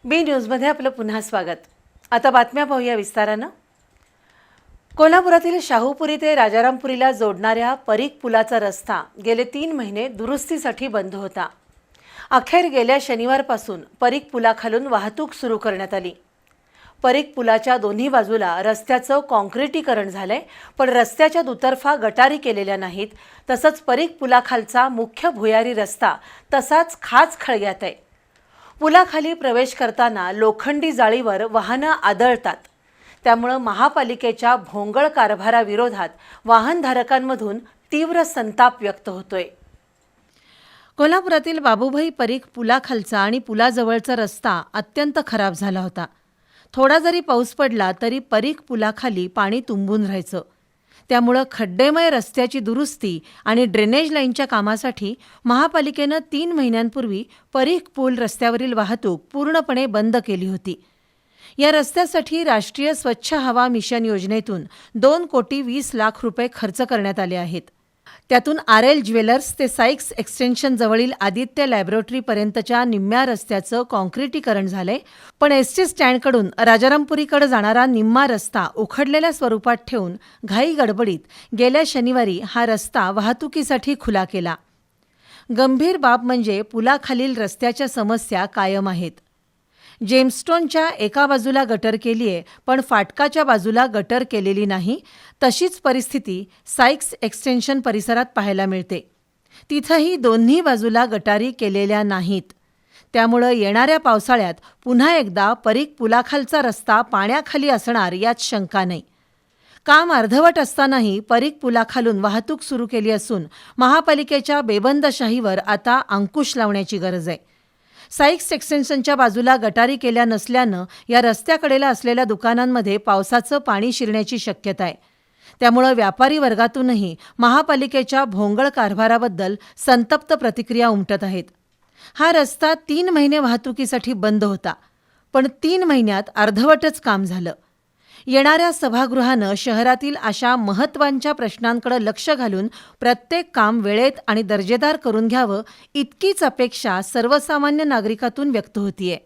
बी न्यूजमध्ये आपलं पुन्हा स्वागत। आता बातम्या पाहूया विस्तारानं। कोल्हापुरातील शाहूपुरी ते राजारामपुरीला जोडणाऱ्या परीख पुलाचा रस्ता गेले 3 महिने दुरुस्तीसाठी बंद होता। अखेर गेल्या शनिवारपासून परीख पुलाखालून वाहतूक सुरू करण्यात आली। परीख पुलाच्या दोन्ही बाजूला रस्त्याचं काँक्रिटीकरण झालंय, पण रस्त्याच्या दुतर्फा गटारी केलेल्या नाहीत। तसंच परीख पुलाखालचा मुख्य भुयारी रस्ता तसाच खाच खळग्यात आहे। पुलाखाली प्रवेश करताना लोखंडी जाळीवर वाहनं आदळतात, त्यामुळे महापालिकेच्या भोंगळ कारभाराविरोधात वाहनधारकांमधून तीव्र संताप व्यक्त होतोय। कोल्हापुरातील बाबूभाई परीख पुलाखालचा आणि पुलाजवळचा रस्ता अत्यंत खराब झाला होता। थोडा जरी पाऊस पडला तरी परीख पुलाखाली पाणी तुंबून राहायचं। त्यामुळे खड्डेमय रस्त्याची दुरुस्ती आणि ड्रेनेज लाईनच्या कामासाठी महापालिकेनं 3 महिन्यांपूर्वी परीख पूल रस्त्यावरील वाहतूक पूर्णपणे बंद केली होती। या रस्त्यासाठी राष्ट्रीय स्वच्छ हवा मिशन योजनेतून 2,20,00,000 रुपये खर्च करण्यात आले आहेत। त्यातून RL ज्वेलर्स ते सायक्स एक्सटेन्शन जवळील आदित्य लॅबोरेटरीपर्यंतच्या निम्म्या रस्त्याचं काँक्रिटीकरण झालंय, पण एसटी स्टँडकडून राजारामपुरीकडे जाणारा निम्मा रस्ता उखडलेल्या स्वरूपात ठेवून घाई गडबडीत गेल्या शनिवारी हा रस्ता वाहतुकीसाठी खुला केला। गंभीर बाब म्हणजे पुलाखालील रस्त्याच्या समस्या कायम आहेत। जेमस्टोनच्या एका बाजूला गटर केली आहे, पण फाटकाच्या बाजूला गटर केलेली नाही। तशीच परिस्थिती सायक्स एक्सटेन्शन परिसरात पाहायला मिळते। तिथंही दोन्ही बाजूला गटारी केलेल्या नाहीत। त्यामुळे येणाऱ्या पावसाळ्यात पुन्हा एकदा परीख पुलाखालचा रस्ता पाण्याखाली असणार यात शंका नाही। काम अर्धवट असतानाही परीख पुलाखालून वाहतूक सुरू केली असून महापालिकेच्या बेबंदशाहीवर आता अंकुश लावण्याची गरज आहे। सायक्स एक्सटेन्शनच्या बाजूला गटारी केल्या नसल्यानं या रस्त्याकडेला असलेल्या दुकानांमध्ये पावसाचं पाणी शिरण्याची शक्यता आहे। त्यामुळे व्यापारी वर्गातूनही महापालिकेच्या भोंगळ कारभाराबद्दल संतप्त प्रतिक्रिया उमटत आहेत। हा रस्ता 3 महिने वाहतुकीसाठी बंद होता, पण 3 महिन्यात अर्धवटच काम झालं। येणाऱ्या सभागृहानं शहरातील अशा महत्त्वाच्या प्रश्नांकडे लक्ष घालून प्रत्येक काम वेळेत आणि दर्जेदार करून घ्यावं, इतकीच अपेक्षा सर्वसामान्य नागरिकातून व्यक्त होतीये।